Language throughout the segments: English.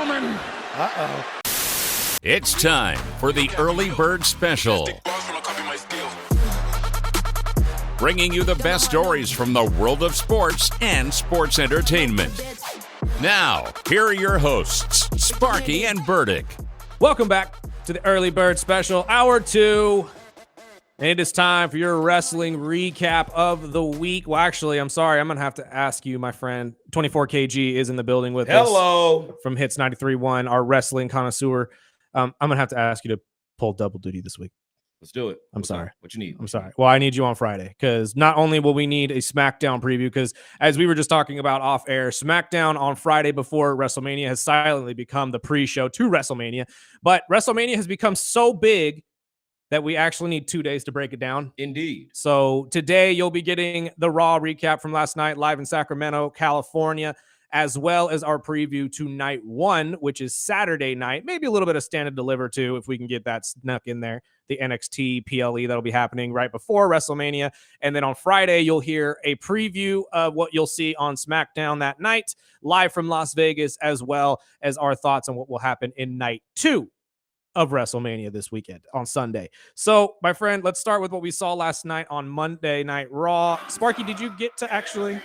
gentlemen. Uh-oh. It's time for the Early Bird Special. Bringing you the best stories from the world of sports and sports entertainment. Now, here are your hosts, Sparky and Burdick. Welcome back to the Early Bird Special, Hour 2. And it is time for your wrestling recap of the week. Well, actually, I'm sorry. I'm going to have to ask you, my friend. 24 KG is in the building with us. Hello. From Hits 93.1, our wrestling connoisseur. I'm going to have to ask you to pull double duty this week. Let's do it. I'm sorry. What you need? I'm sorry. Well, I need you on Friday because not only will we need a SmackDown preview, because as we were just talking about off air, SmackDown on Friday before WrestleMania has silently become the pre-show to WrestleMania. But WrestleMania has become so big that we actually need 2 days to break it down. Indeed. So today you'll be getting the Raw recap from last night live in Sacramento, California, as well as our preview to night 1, which is Saturday night. Maybe a little bit of Stand and Deliver too, if we can get that snuck in there. The NXT PLE that'll be happening right before WrestleMania. And then on Friday, you'll hear a preview of what you'll see on SmackDown that night, live from Las Vegas, as well as our thoughts on what will happen in night 2 of WrestleMania this weekend on Sunday. So, my friend, let's start with what we saw last night on Monday Night Raw. Sparky, did you get to actually...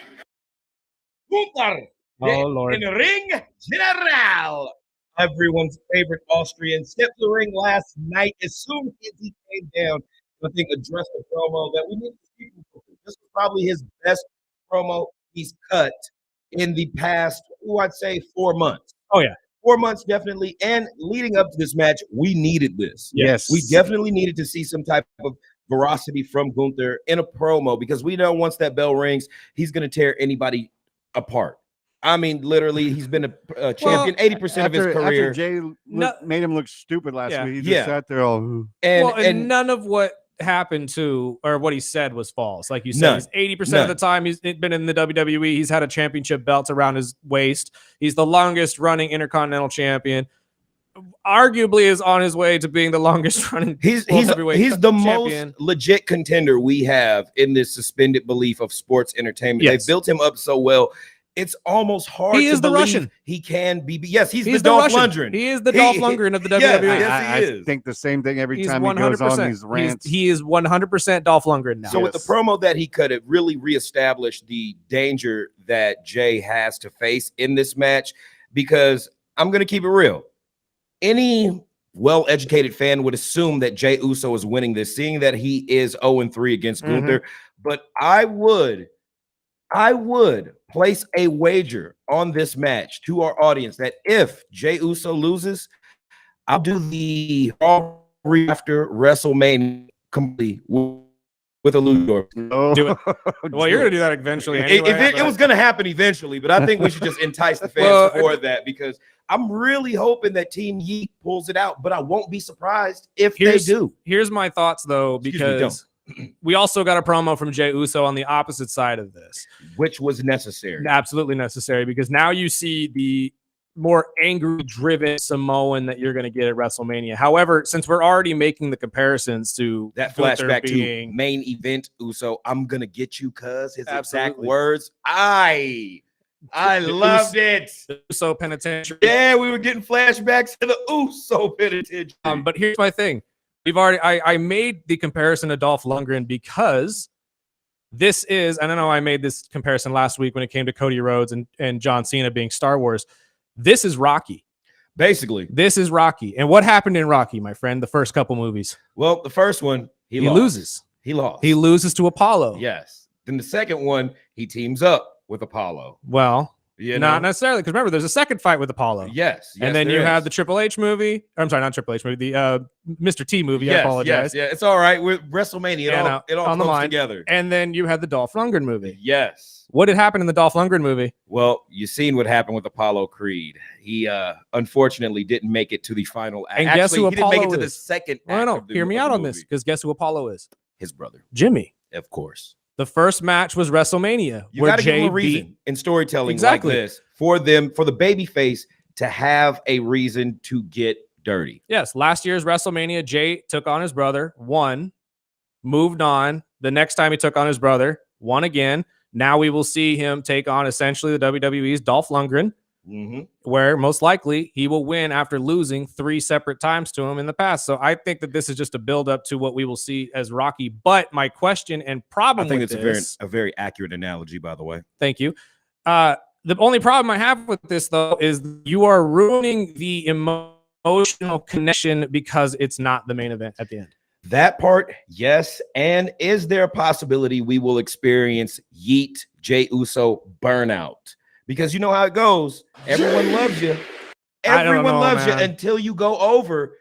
Oh, Lord. In the ring, General. Everyone's favorite Austrian stepped the ring last night as soon as he came down. I think addressed the promo that we need to see. This was probably his best promo he's cut in the past, I'd say 4 months. Oh, yeah. 4 months, definitely. And leading up to this match, we needed this. Yes. We definitely needed to see some type of veracity from Gunther in a promo because we know once that bell rings, he's going to tear anybody apart. I mean, literally, he's been a champion 80% of his career. After Jay made him look stupid last week, he just sat there all... And none of what happened to, or what he said was false. Like you said, he's 80% of the time he's been in the WWE. He's had a championship belt around his waist. He's the longest running Intercontinental champion. Arguably is on his way to being the longest running he's the champion. Most legit contender we have in this suspended belief of sports entertainment. Yes. They built him up so well. It's almost hard to believe Russian. He can be. Yes, he's the Dolph Lundgren. He is the Dolph Lundgren of the WWE. Yes, he is. I think the same thing every time he goes on these rants. He is 100% Dolph Lundgren now. So with the promo that he could have really reestablished the danger that Jay has to face in this match, because I'm going to keep it real. Any well-educated fan would assume that Jey Uso is winning this, seeing that he is 0-3 against Gunther. But I would place a wager on this match to our audience that if Jey Uso loses, I'll do the after WrestleMania completely with a luchador. Do it. Well, you're going to do that eventually anyway. It was going to happen eventually, but I think we should just entice the fans before that, because I'm really hoping that Team Yeet pulls it out, but I won't be surprised if they do. Here's my thoughts, though, because we also got a promo from Jey Uso on the opposite side of this, which was necessary. Absolutely necessary, because now you see the more angry driven Samoan that you're going to get at WrestleMania. However, since we're already making the comparisons to that flashback to main event Uso, I'm going to get you, cuz his exact words. I loved it. Uso penitentiary. Yeah, we were getting flashbacks to the Uso penitentiary. But here's my thing. I made the comparison to Dolph Lundgren because this is, and I know I made this comparison last week when it came to Cody Rhodes and John Cena being Star Wars. This is Rocky. Basically. This is Rocky. And what happened in Rocky, my friend, the first couple movies? Well, the first one, he loses. He lost. He loses to Apollo. Yes. Then the second one, he teams up with Apollo. Well, not necessarily, because remember, there's a second fight with Apollo. Yes. And then you have the Triple H movie. I'm sorry, not Triple H movie. The Mr. T movie. Yes, I apologize. Yeah, it's all right. With WrestleMania, it all comes together. And then you had the Dolph Lundgren movie. Yes. What did happen in the Dolph Lundgren movie? Well, you seen what happened with Apollo Creed. He unfortunately didn't make it to the final act. And guess who Apollo is? He didn't make it to the second act. No, hear me out on this, because guess who Apollo is? His brother. Jimmy. Of course. The first match was WrestleMania. You got to give him a reason in storytelling like this for the baby face to have a reason to get dirty. Yes, last year's WrestleMania, Jay took on his brother, won, moved on. The next time he took on his brother, won again. Now we will see him take on essentially the WWE's Dolph Lundgren. where most likely he will win after losing 3 separate times to him in the past. So I think that this is just a build up to what we will see as Rocky. But my question and problem I think with it's this, a very accurate analogy, by the way. thank you. The only problem I have with this, though, is you are ruining the emotional connection because it's not the main event at the end. That part, yes. And is there a possibility we will experience Yeet Jey Uso burnout? Because you know how it goes. Everyone loves you. Everyone loves you until you go over.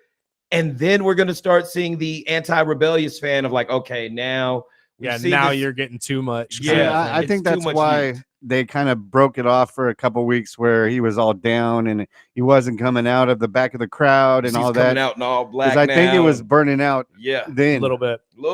And then we're going to start seeing the anti-rebellious fan of like, okay, now. Now you're getting too much. Yeah, I think that's why they kind of broke it off for a couple weeks where he was all down and he wasn't coming out of the back of the crowd and all that. Coming out in all black. Because I think it was burning out. Yeah, then a little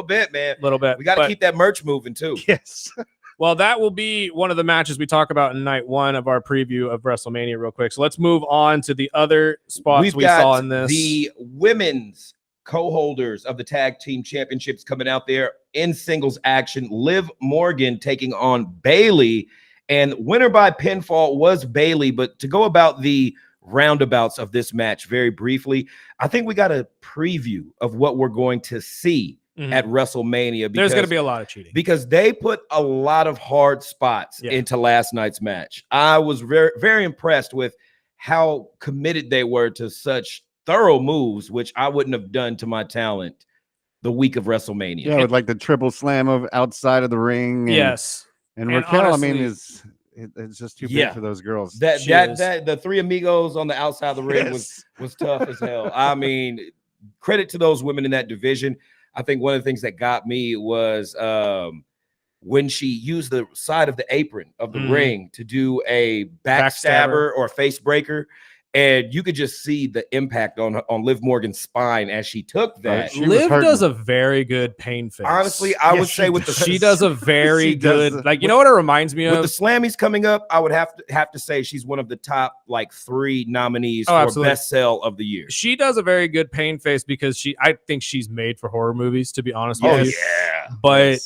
bit, man, a little bit. We got to keep that merch moving too. Yes. Well, that will be one of the matches we talk about in night 1 of our preview of WrestleMania real quick. So let's move on to the other spots we saw in this. The women's co-holders of the tag team championships coming out there in singles action. Liv Morgan taking on Bayley, and winner by pinfall was Bayley. But to go about the roundabouts of this match very briefly, I think we got a preview of what we're going to see at WrestleMania. There's going to be a lot of cheating because they put a lot of hard spots into last night's match. I was very, very impressed with how committed they were to such thorough moves, which I wouldn't have done to my talent the week of WrestleMania. Yeah, with like the triple slam of outside of the ring. And, and Raquel, honestly, I mean, it's just too big for those girls. That the 3 amigos on the outside of the ring was tough as hell. I mean, credit to those women in that division. I think one of the things that got me was when she used the side of the apron of the ring to do a backstabber or a face breaker. And you could just see the impact on Liv Morgan's spine as she took that. Liv does a very good pain face. Honestly, I would say she does a very good, like, you know what it reminds me of? With the Slammies coming up, I would have to say she's one of the top like 3 nominees for best sell of the year. She does a very good pain face because I think she's made for horror movies, to be honest with you. Yeah. But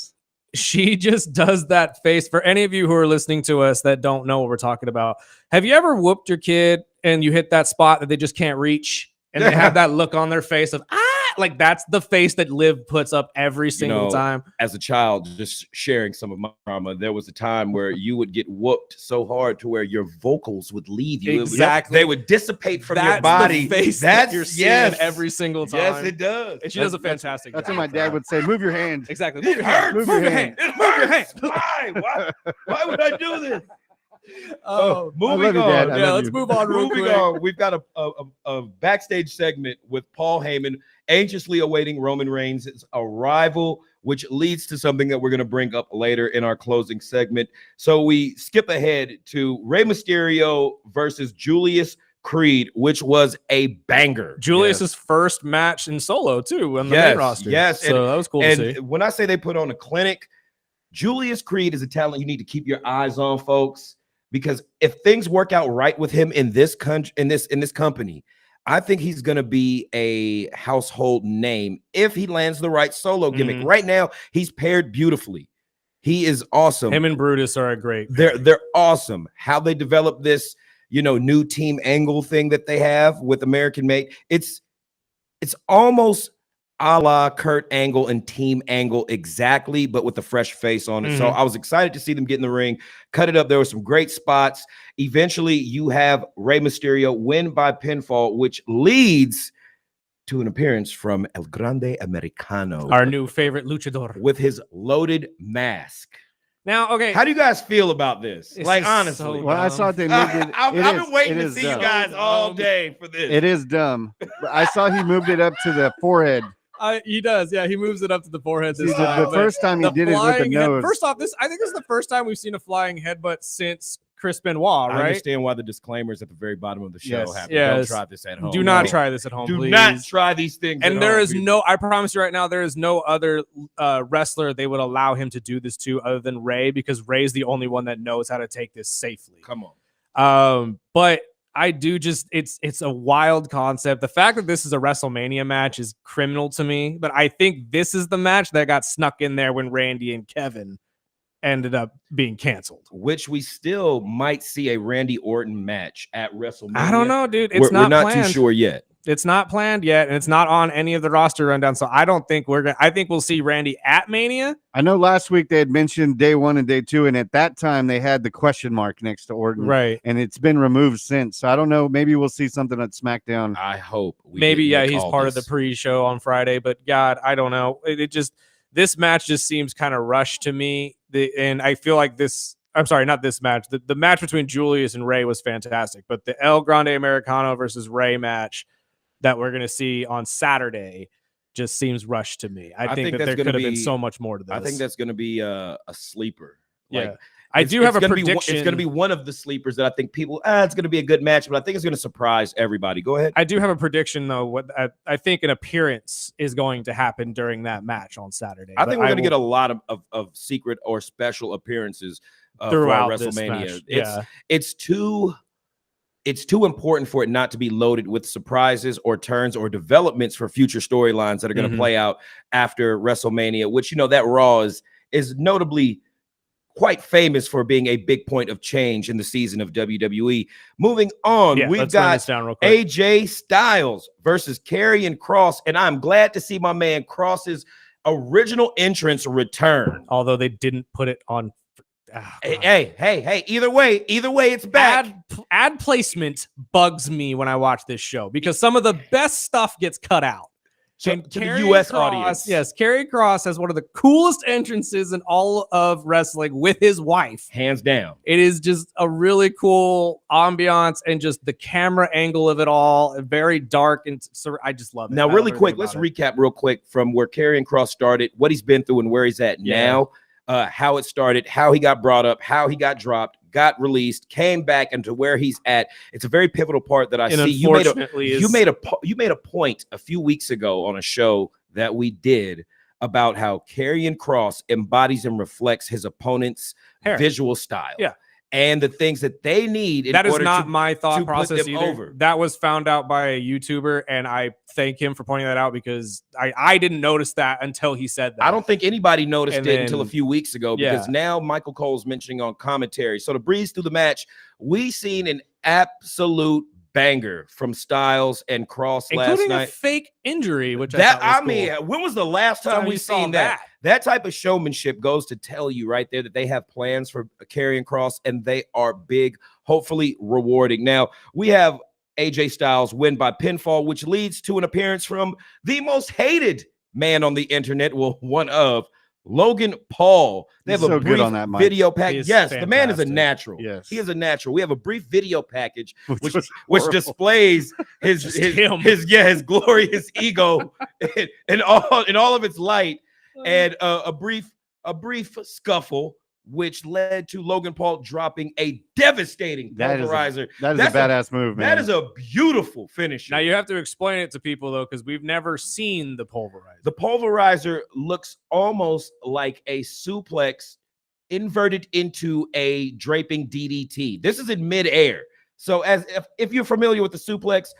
she just does that face. For any of you who are listening to us that don't know what we're talking about, have you ever whooped your kid and you hit that spot that they just can't reach and they have that look on their face of like that's the face that Liv puts up every single time? As a child, just sharing some of my trauma, there was a time where you would get whooped so hard to where your vocals would leave you. Exactly. They would dissipate from your body. The face that you're seeing every single time. Yes, it does. And she does a fantastic job. That's what my dad would say. Move your hand. Exactly. Move your hand. Move your hand. It hurts. Why would I do this? Moving on. Yeah, let's move on real quick. Moving on. We've got a backstage segment with Paul Heyman anxiously awaiting Roman Reigns' arrival, which leads to something that we're going to bring up later in our closing segment. So we skip ahead to Rey Mysterio versus Julius Creed, which was a banger. Julius's first match in solo too on the main roster. Yes, so that was cool to see. When I say they put on a clinic, Julius Creed is a talent you need to keep your eyes on, folks. Because if things work out right with him in this country, in this company, I think he's going to be a household name if he lands the right solo gimmick. Right now, he's paired beautifully. He is awesome. Him and Brutus are a great. They're awesome. How they develop this, new team angle thing that they have with American Made. It's almost a la Kurt Angle and Team Angle exactly, but with a fresh face on it. So I was excited to see them get in the ring, cut it up. There were some great spots. Eventually, you have Rey Mysterio win by pinfall, which leads to an appearance from El Grande Americano, our new favorite luchador, with his loaded mask. Now, okay, how do you guys feel about this? Like, honestly, well, I saw they moved it. I've been waiting to see you guys all day for this. It is dumb. I saw he moved it up to the forehead. He does, yeah. He moves it up to the forehead this time. The first time he did it with the nose. First off, I think this is the first time we've seen a flying headbutt since Chris Benoit, right? I understand why the disclosers at the very bottom of the show happen. Yes. Don't try this at home. Do not try this at home, please. Do not try these things. And there is no, I promise you right now, there is no other wrestler they would allow him to do this to other than Rey, because Rey's the only one that knows how to take this safely. Come on. But I do just, it's a wild concept. The fact that this is a WrestleMania match is criminal to me, but I think this is the match that got snuck in there when Randy and Kevin ended up being canceled. Which we still might see a Randy Orton match at WrestleMania. I don't know, dude. We're not planned. too sure yet. It's not planned yet, and it's not on any of the roster rundown. So I don't think I think we'll see Randy at Mania. I know last week they had mentioned day 1 and day 2, and at that time they had the question mark next to Orton, Right? And it's been removed since. So I don't know. Maybe we'll see something at SmackDown. I hope. Maybe he's part of the pre-show on Friday. But God, I don't know. This match just seems kind of rushed to me. And I feel like this. I'm sorry, not this match. The match between Julius and Ray was fantastic, but the El Grande Americano versus Ray match that we're going to see on Saturday just seems rushed to me. I think that there could have been so much more to this. I think that's going to be a sleeper. Yeah. I do have a prediction. It's going to be one of the sleepers that I think people, it's going to be a good match, but I think it's going to surprise everybody. Go ahead. I do have a prediction, though. What I think an appearance is going to happen during that match on Saturday. I think we're going to get a lot of secret or special appearances throughout WrestleMania. This match. It's too important for it not to be loaded with surprises or turns or developments for future storylines that are going to play out after WrestleMania, which, that Raw is notably quite famous for being a big point of change in the season of WWE. Moving on, we've got AJ Styles versus Karrion Kross, and I'm glad to see my man Kross's original entrance return. Although they didn't put it on. Hey, either way, it's back. Ad placement bugs me when I watch this show because some of the best stuff gets cut out. To the U.S. audience. Yes, Karrion Kross has one of the coolest entrances in all of wrestling with his wife. Hands down. It is just a really cool ambiance and just the camera angle of it all. Very dark, and I just love it. Now, really quick, let's recap real quick from where Karrion Kross started, what he's been through and where he's at now. How it started, how he got brought up, how he got dropped, got released, came back into where he's at. It's a very pivotal part that I see. You made a point a few weeks ago on a show that we did about how Karrion Kross embodies and reflects his opponent's visual style. Yeah. And the things that they need. That is not my thought process either. That was found out by a YouTuber, and I thank him for pointing that out because I didn't notice that until he said that. I don't think anybody noticed it until a few weeks ago because now Michael Cole's mentioning on commentary. So to breeze through the match, we seen an absolute banger from Styles and Kross last night, including a fake injury, which I mean, when was the last time we seen that? That type of showmanship goes to tell you right there that they have plans for Karrion Kross, and they are big, hopefully rewarding. Now, we have AJ Styles win by pinfall, which leads to an appearance from the most hated man on the internet, well, one of Logan Paul. They have a brief video package. Yes, the man is a natural. Yes, he is a natural. We have a brief video package which displays his glorious ego in all of its light, and a brief scuffle which led to Logan Paul dropping a devastating pulverizer. That is a badass move, man. That is a beautiful finish. Now you have to explain it to people though, because we've never seen the pulverizer. The pulverizer looks almost like a suplex inverted into a draping DDT. This is in midair. So if you're familiar with the suplex,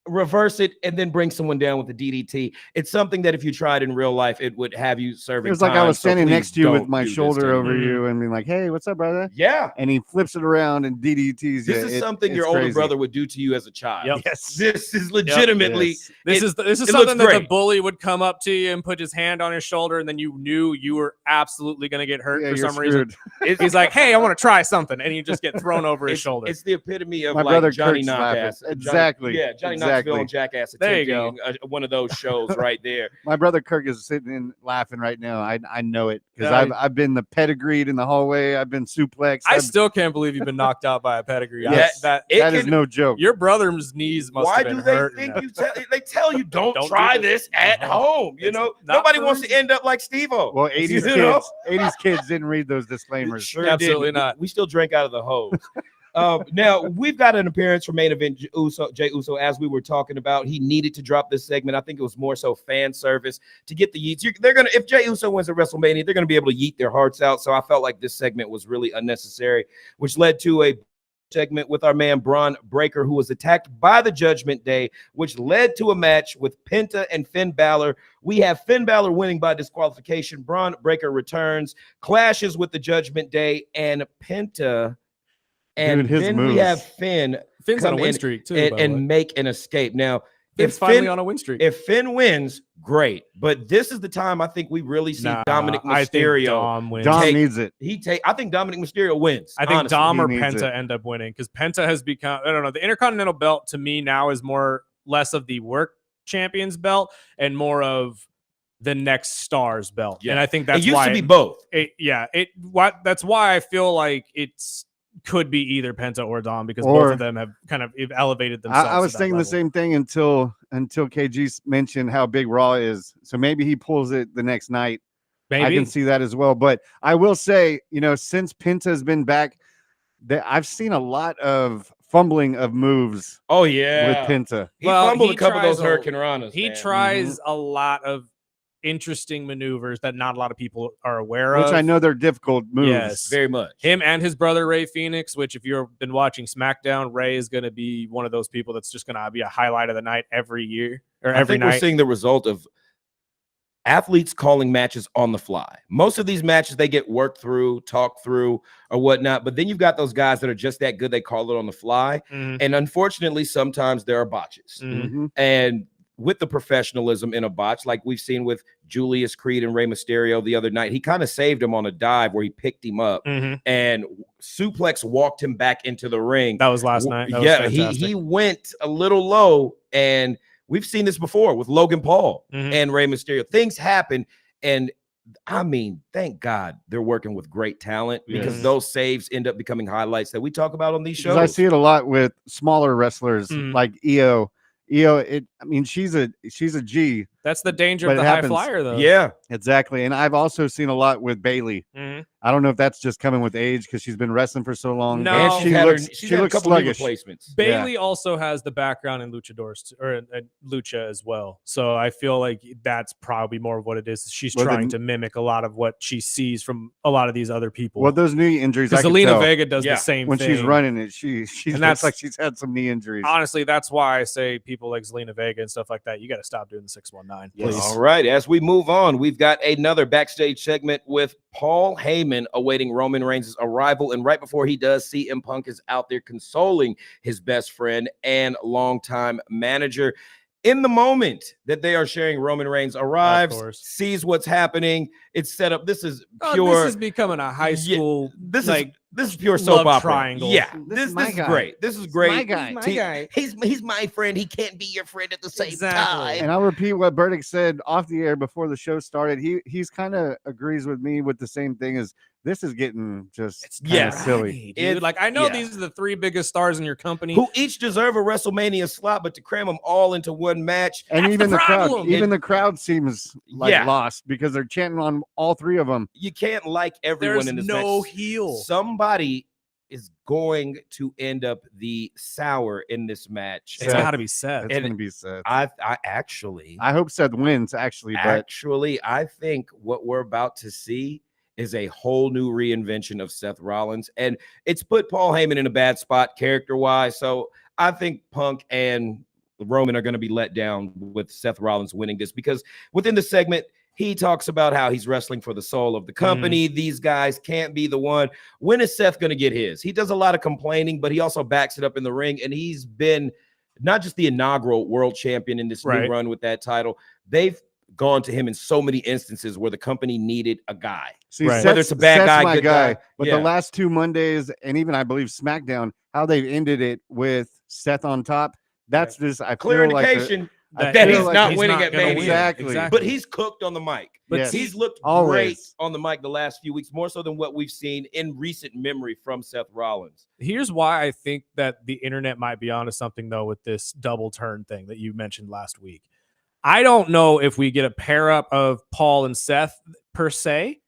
reverse it and then bring someone down with the DDT. It's something that if you tried in real life, it would have you serving. It was like I was standing next to you with my shoulder over you and being like, "Hey, what's up, brother?" Yeah. And he flips it around and DDTs. This is something your older brother would do to you as a child. Yep. Yes. This is legitimately. This is something that the bully would come up to you and put his hand on his shoulder, and then you knew you were absolutely going to get hurt for some reason. He's like, "Hey, I want to try something," and you just get thrown over his shoulder. It's the epitome of my like brother Johnny Kirk's Knockass. Exactly. Johnny Knoxville and Jackass. There you go. One of those shows right there. My brother Kirk is sitting and laughing right now. I know it because I've been the pedigreed in the hallway. I've been suplexed. I still can't believe you've been knocked out by a pedigree. Yes, that is no joke. Your brother's knees must have been hurt. Why do they think they tell you don't try this at home? You know, nobody wants to end up like Steve-O. Well, 80s kids didn't read those disclaimers. Sure absolutely didn't. not. We still drank out of the hose. Now we've got an appearance from main event Jey Uso. As we were talking about, he needed to drop this segment. I think it was more so fan service to get the yeets. If Jey Uso wins at WrestleMania, they're gonna be able to yeet their hearts out. So I felt like this segment was really unnecessary, which led to a segment with our man Braun Breaker, who was attacked by the Judgment Day, which led to a match with Penta and Finn Balor. We have Finn Balor winning by disqualification. Braun Breaker returns, clashes with the Judgment Day and Penta. And then we have Finn's on a win streak too, and make an escape. Now, Finn's finally on a win streak. If Finn wins, great. But this is the time I think we really see Dominic Mysterio. Dom needs it. I think Dominic Mysterio wins. I think Dom or Penta end up winning because Penta has become, I don't know, the Intercontinental belt to me now is less of the work champions belt and more of the next star's belt. Yeah. And I think that's it used to be both. That's why I feel like it's could be either Penta or Dom because both of them have kind of elevated themselves. I was thinking the same thing until KG mentioned how big Raw is. So maybe he pulls it the next night. Maybe. I can see that as well. But I will say, since Penta has been back, I've seen a lot of fumbling of moves. Oh yeah, with Penta. He fumbled a couple of those Hurricane Ranas. He tries a lot of interesting maneuvers that not a lot of people are aware of. Which I know they're difficult moves. Yes, very much. Him and his brother Ray Phoenix, which if you've been watching SmackDown, Ray is going to be one of those people that's just going to be a highlight of the night every year or every night. We're seeing the result of athletes calling matches on the fly. Most of these matches, they get worked through, talked through, or whatnot. But then you've got those guys that are just that good. They call it on the fly. Mm-hmm. And unfortunately, sometimes there are botches. Mm-hmm. And with the professionalism in a botch, like we've seen with Julius Creed and Rey Mysterio the other night, he kind of saved him on a dive where he picked him up and suplex walked him back into the ring. That was last night. He went a little low, and we've seen this before with Logan Paul and Rey Mysterio. Things happen, and I mean, thank God they're working with great talent because those saves end up becoming highlights that we talk about on these shows. I see it a lot with smaller wrestlers like Io. She's a G. That's the danger of the high flyer, though. Yeah, exactly. And I've also seen a lot with Bayley. I don't know if that's just coming with age because she's been wrestling for so long. No, and she looks a couple of replacements. Bayley also has the background in luchadors or lucha as well. So I feel like that's probably more of what it is. She's trying to mimic a lot of what she sees from a lot of these other people. Well, those knee injuries, because Zelina Vega does the same when thing. She's running it. She looks like she's had some knee injuries. Honestly, that's why I say people like Zelina Vega and stuff like that, you got to stop doing the 619. Please. All right. As we move on, we've got another backstage segment with Paul Heyman awaiting Roman Reigns' arrival. And right before he does, CM Punk is out there consoling his best friend and longtime manager. In the moment that they are sharing, Roman Reigns arrives, sees what's happening. It's set up. This is pure. This is becoming a high school. This is pure soap opera. Triangle. Yeah, this is great. This is great. My guy. He's my friend. He can't be your friend at the same time. And I'll repeat what Burdick said off the air before the show started. He's kind of agrees with me with the same thing as this is getting just silly. Dude. Like I know these are the three biggest stars in your company who each deserve a WrestleMania slot, but to cram them all into one match, and even the crowd seems like lost because they're chanting on all three of them. You can't like everyone in this match. No heel. Somebody is going to end up the sour in this match. It's got to be Seth. It's going to be Seth. I hope Seth wins. I think what we're about to see is a whole new reinvention of Seth Rollins, and it's put Paul Heyman in a bad spot character-wise. So I think Punk and Roman are going to be let down with Seth Rollins winning this because within the segment, he talks about how he's wrestling for the soul of the company. These guys can't be the one. When is Seth going to get his? He does a lot of complaining, but he also backs it up in the ring, and he's been not just the inaugural world champion in this new run with that title. They've gone to him in so many instances where the company needed a guy. See, whether it's a bad guy, good guy. But the last two Mondays, and even I believe SmackDown, how they've ended it with Seth on top, that's just clear indication that he's not winning at Mania. Exactly. But he's cooked on the mic. But he's looked great on the mic the last few weeks, more so than what we've seen in recent memory from Seth Rollins. Here's why I think that the internet might be onto something, though, with this double turn thing that you mentioned last week. I don't know if we get a pair up of Paul and Seth per se.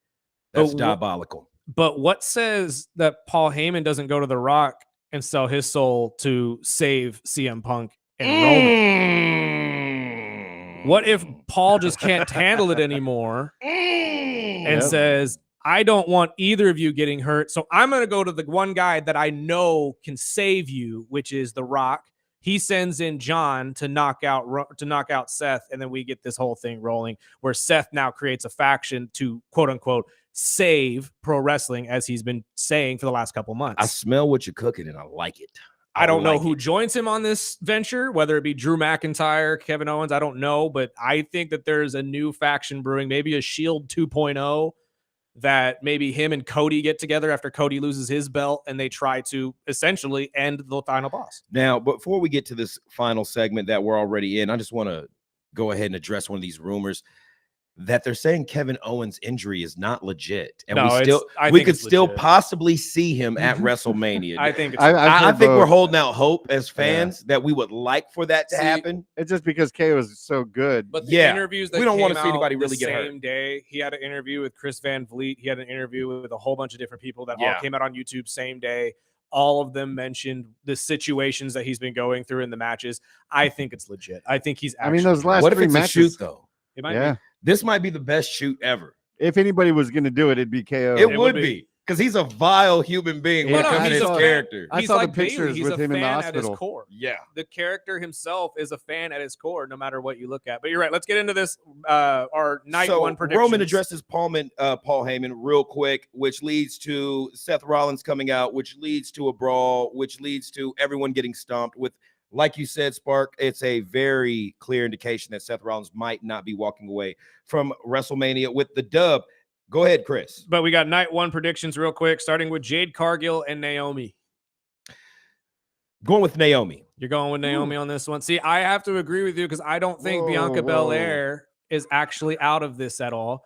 That's diabolical. But what says that Paul Heyman doesn't go to The Rock and sell his soul to save CM Punk and Roman? What if Paul just can't handle it anymore and says, I don't want either of you getting hurt. So I'm going to go to the one guy that I know can save you, which is The Rock. He sends in John to knock out Seth, and then we get this whole thing rolling where Seth now creates a faction to quote unquote save pro wrestling, as he's been saying for the last couple months. I smell what you're cooking, and I like it. I don't know who joins him on this venture, whether it be Drew McIntyre, Kevin Owens, I don't know, but I think that there's a new faction brewing, maybe a Shield 2.0, that maybe him and Cody get together after Cody loses his belt and they try to essentially end the final boss. Now, before we get to this final segment that we're already in, I just want to go ahead and address one of these rumors that they're saying Kevin Owens' injury is not legit, and we could still possibly see him at WrestleMania. I think I think we're holding out hope as fans that we would like for that to happen. It's just because KO is so good. But the interviews that we don't want to see anybody really get hurt. Same day, he had an interview with Chris Van Vliet. He had an interview with a whole bunch of different people that all came out on YouTube same day. All of them mentioned the situations that he's been going through in the matches. I think it's legit. I think he's actually. Those last three matches, a shoot though? It might be. This might be the best shoot ever. If anybody was going to do it, it'd be KO. It would be, because he's a vile human being when it comes to his character. I saw the pictures with him in the hospital. At his core. Yeah. The character himself is a fan at his core, no matter what you look at. But you're right. Let's get into this. Our night one predictions. Roman addresses Paul Heyman real quick, which leads to Seth Rollins coming out, which leads to a brawl, which leads to everyone getting stomped with. Like you said, Spark, it's a very clear indication that Seth Rollins might not be walking away from WrestleMania with the dub. Go ahead, Chris. But we got night one predictions real quick, starting with Jade Cargill and Naomi. Going with Naomi. You're going with Naomi on this one. See, I have to agree with you because I don't think Bianca Belair is actually out of this at all.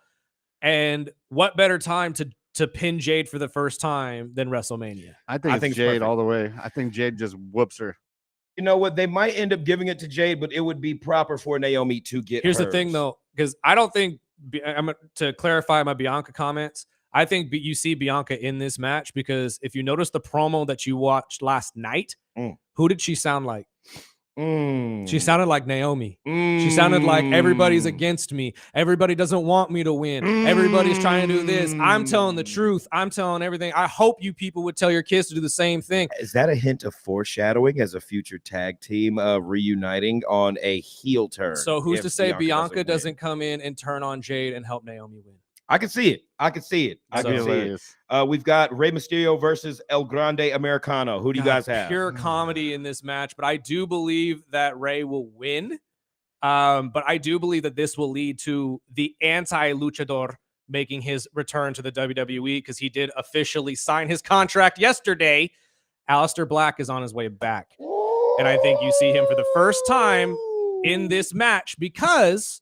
And what better time to pin Jade for the first time than WrestleMania? I think it's Jade all the way. I think Jade just whoops her. You know what? They might end up giving it to Jade, but it would be proper for Naomi to get Here's hers. the thing, though, because I don't think, to clarify my Bianca comments, I think you see Bianca in this match because if you notice the promo that you watched last night, who did she sound like? She sounded like Naomi. She sounded like everybody's against me. Everybody doesn't want me to win. Everybody's trying to do this. I'm telling the truth. I'm telling everything. I hope you people would tell your kids to do the same thing. Is that a hint of foreshadowing as a future tag team reuniting on a heel turn? So who's to say Bianca doesn't come in and turn on Jade and help Naomi win? I can see it. I can see it. We've got Rey Mysterio versus El Grande Americano. Who do you guys have? Pure comedy in this match, but I do believe that Rey will win. But I do believe that this will lead to the anti-luchador making his return to the WWE because he did officially sign his contract yesterday. Aleister Black is on his way back. And I think you see him for the first time in this match because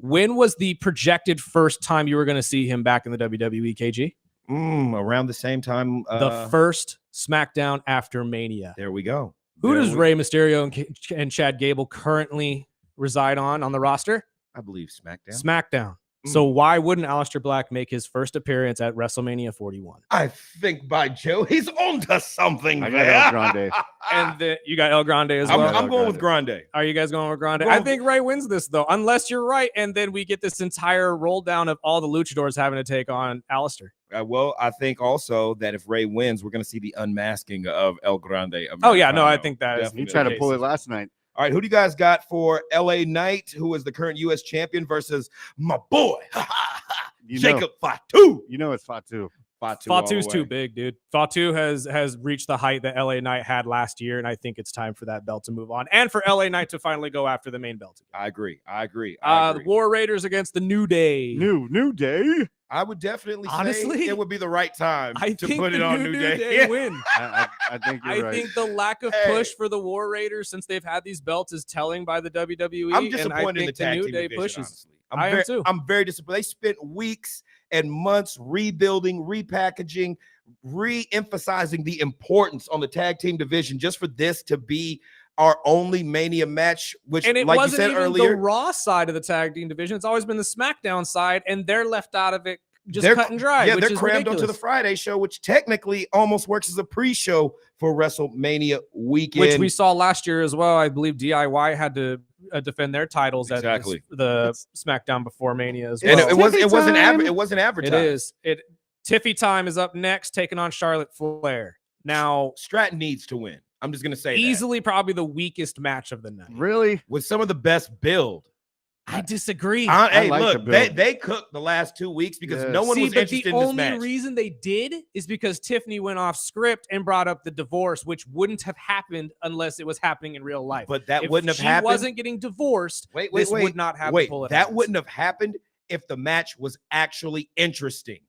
when was the projected first time you were going to see him back in the WWE, KG? Around the same time. The first SmackDown after Mania. There we go. Who does Rey Mysterio and Chad Gable currently reside on the roster? I believe SmackDown. SmackDown. So why wouldn't Aleister Black make his first appearance at WrestleMania 41? I think by Joe, he's onto something. I got El Grande. And you got El Grande as well? I'm going with Grande. Are you guys going with Grande? I think Rey wins this, though, unless you're right. And then we get this entire roll down of all the luchadors having to take on Aleister. Well, I think also that if Rey wins, we're going to see the unmasking of El Grande. Americano. Oh, yeah. No, I think that is. He tried to pull it last night. All right, who do you guys got for LA Knight, who is the current U.S. champion, versus my boy, Jacob Fatu? You know it's Fatu. Fatu's too big, dude. Fatu has reached the height that LA Knight had last year, and I think it's time for that belt to move on and for LA Knight to finally go after the main belt. I agree. The War Raiders against the New Day. New Day. I would definitely say it would be the right time to put it on New Day. Win. I think you're right. I think the lack of push for the War Raiders since they've had these belts is telling by the WWE. I'm disappointed in the New tag team Day division, pushes. honestly. I am too. I'm very disappointed. They spent weeks and months rebuilding, repackaging, re-emphasizing the importance on the tag team division just for this to be our only Mania match, which, and it like wasn't you said even earlier, the Raw side of the tag team division. It's always been the SmackDown side, and they're left out of it cut and dry. Yeah, which they're is crammed ridiculous. onto the Friday show, which technically almost works as a pre-show for WrestleMania weekend. Which we saw last year as well. I believe DIY had to defend their titles Exactly. at the SmackDown before Mania as well. And it wasn't advertised. It is. Tiffy time is up next, taking on Charlotte Flair. Now, Stratton needs to win. I'm just gonna say easily probably the weakest match of the night. Really? with some of the best build. I disagree. Hey, like look, the build. they cooked the last 2 weeks because Yes. no one was but interested the in this only match. reason they did is because Tiffany went off script and brought up the divorce, which wouldn't have happened unless it was happening in real life. But that if wouldn't have she happened. wasn't getting divorced, this would not have to pull it that out. wouldn't have happened if the match was actually interesting.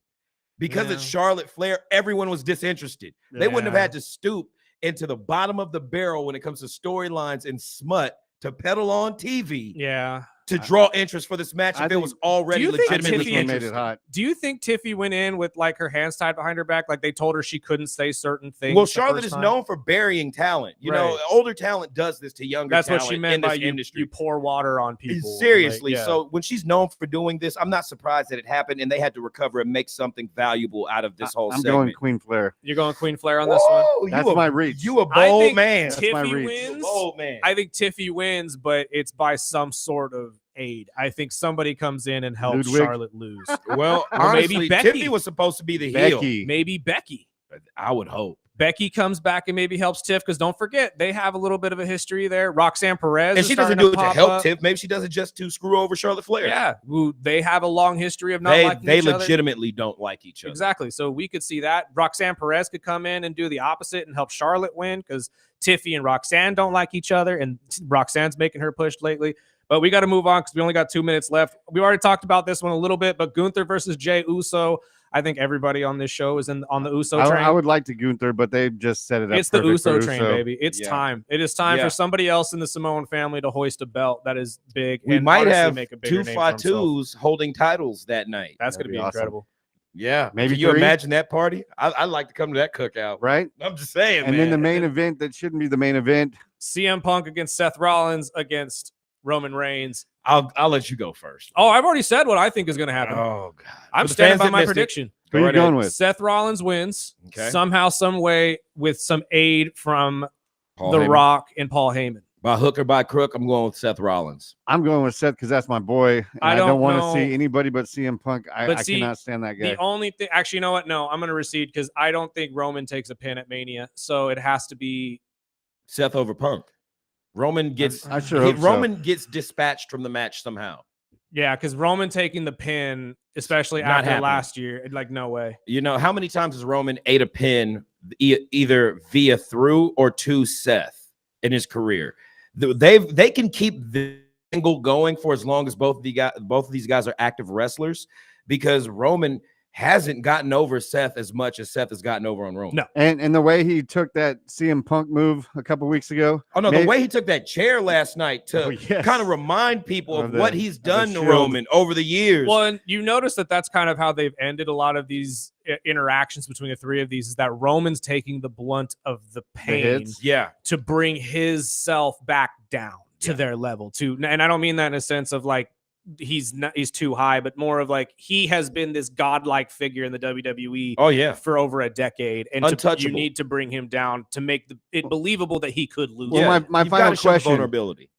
Because it's Yeah. Charlotte Flair, everyone was disinterested. They wouldn't have Yeah. had to stoop into the bottom of the barrel when it comes to storylines and smut to peddle on TV Yeah. to draw interest for this match I if it think- was already Do you think legitimately Tiffy made interesting. it hot. Do you think Tiffy went in with like her hands tied behind her back? Like they told her she couldn't say certain things? Well, the Charlotte first is time? known for burying talent. You know, Right. older talent does this to younger That's talent what she in meant by this you, industry. you pour water on people. Seriously. Like, yeah. So when she's known for doing this, I'm not surprised that it happened and they had to recover and make something valuable out of this whole I'm segment. going Queen Flair. You're going Queen Flair on this one? Whoa, That's my reach. You a I bold think man. That's my Tiffy reach. wins. Bold man. I think Tiffy wins, but it's by some sort of aid. I think somebody comes in and helps Ludwig? Charlotte lose. Well, Or maybe honestly, Becky. Tiffany was supposed to be the heel. Becky. Maybe Becky. I would hope. Becky comes back and maybe helps Tiff because don't forget they have a little bit of a history there. Roxanne Perez, And is she doesn't starting do it to pop help up. Tiff. Maybe she does it just to screw over Charlotte Flair. Yeah, who they have a long history of not They liking each other. legitimately don't like each other. Exactly. So we could see that. Roxanne Perez could come in and do the opposite and help Charlotte win because Tiffy and Roxanne don't like each other, and Roxanne's making her push lately. But we got to move on because we only got 2 minutes left. We already talked about this one a little bit, but Gunther versus Jey Uso. I think everybody on this show is on the Uso train. I would like to Gunther, but they just set it up. It's the perfect Uso for train, Uso. baby. It's Yeah. time. It is time Yeah. for somebody else in the Samoan family to hoist a belt that is big. We and might honestly have make a bigger two name for himself. Fatus holding titles that night. That's going That'd to be be awesome. incredible. Yeah. Maybe Can you 3? imagine that party? I'd like to come to that cookout. Right? I'm just saying, And man. then the main event that shouldn't be the main event. CM Punk against Seth Rollins against Roman Reigns. I'll let you go first. Oh, I've already said what I think is going to happen. Oh God. I'm For the standing fans by that my missed it, prediction. Who are you right ahead. going with? Seth Rollins wins Okay. somehow, some way, with some aid from Paul The Heyman. Rock and Paul Heyman. By hook or by crook, I'm going with Seth Rollins. I'm going with Seth because that's my boy. And I I don't don't want to know. see anybody but CM Punk. I But see, cannot stand that guy. The only thing, actually, you know what? No, I'm going to recede because I don't think Roman takes a pin at Mania. So it has to be. Seth over Punk. Roman gets I sure hope so. Roman gets dispatched from the match somehow. Yeah, because Roman taking the pin, especially Not after happening. last year, like, no way. You know, how many times has Roman ate a pin either via through or to Seth in his career? They can keep the angle going for as long as both of these guys are active wrestlers, because Roman hasn't gotten over Seth as much as Seth has gotten over on Roman. No. And the way he took that CM Punk move a couple weeks ago. Oh no, maybe- the way he took that chair last night to Oh, yes. kind of remind people of Of the- what he's of the done to Shield. Roman over the years. Well, and you notice that that's kind of how they've ended a lot of these interactions between the three of these, is that Roman's taking the blunt of the pain hits. Yeah. to bring his self back down to Yeah. their level too. And I don't mean that in a sense of like he's too high, but more of like he has been this godlike figure in the WWE Oh yeah. for over a decade, and you Untouchable. need to bring him down to make it believable that he could lose. Well, Yeah. my You've final gotta show question- vulnerability.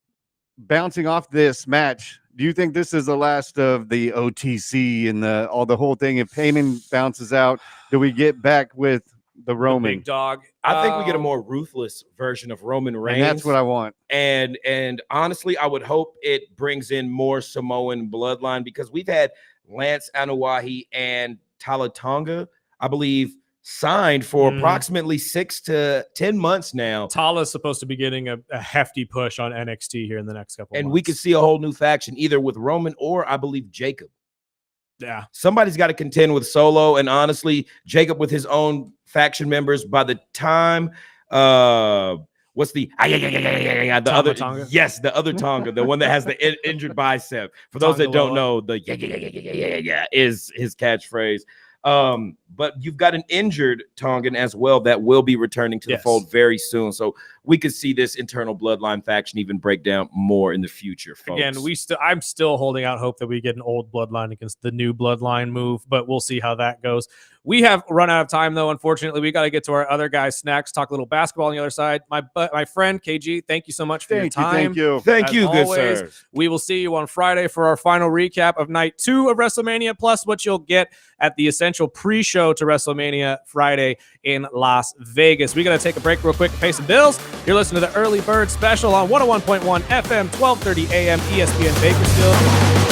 Bouncing off this match, do you think this is the last of the OTC and the whole thing? If Heyman bounces out, do we get back with the The Roman? big dog. I think we get a Um, more ruthless version of Roman Reigns. And that's what I want. And honestly, I would hope it brings in more Samoan bloodline, because we've had Lance Anoa'i and Tala Tonga, I believe, signed for Mhm. approximately 6 to 10 months now. Tala's supposed to be getting a hefty push on NXT here in the next couple. And months. we could see a whole new faction, either with Roman or I believe Jacob. yeah. Somebody's got to contend with Solo, and honestly, Jacob with his own faction members. By the time, what's the other? Tonga? Yes, the other Tonga, the one that has the injured bicep. For those that don't Tonga know, the is his catchphrase. But you've got an injured Tongan as well that will be returning to the fold very soon. So we could see this internal bloodline faction even break down more in the future, folks. Again, I'm still holding out hope that we get an old bloodline against the new bloodline move, but we'll see how that goes. We have run out of time, though. Unfortunately, we got to get to our other guys' snacks, talk a little basketball on the other side. My friend, KG, thank you so much for your time. Thank you, good sir. We will see you on Friday for our final recap of night 2 of WrestleMania, plus what you'll get at the essential pre-show to WrestleMania Friday in Las Vegas. We got to take a break real quick and pay some bills. You're listening to the Early Bird Special on 101.1 FM, 1230 AM, ESPN Bakersfield.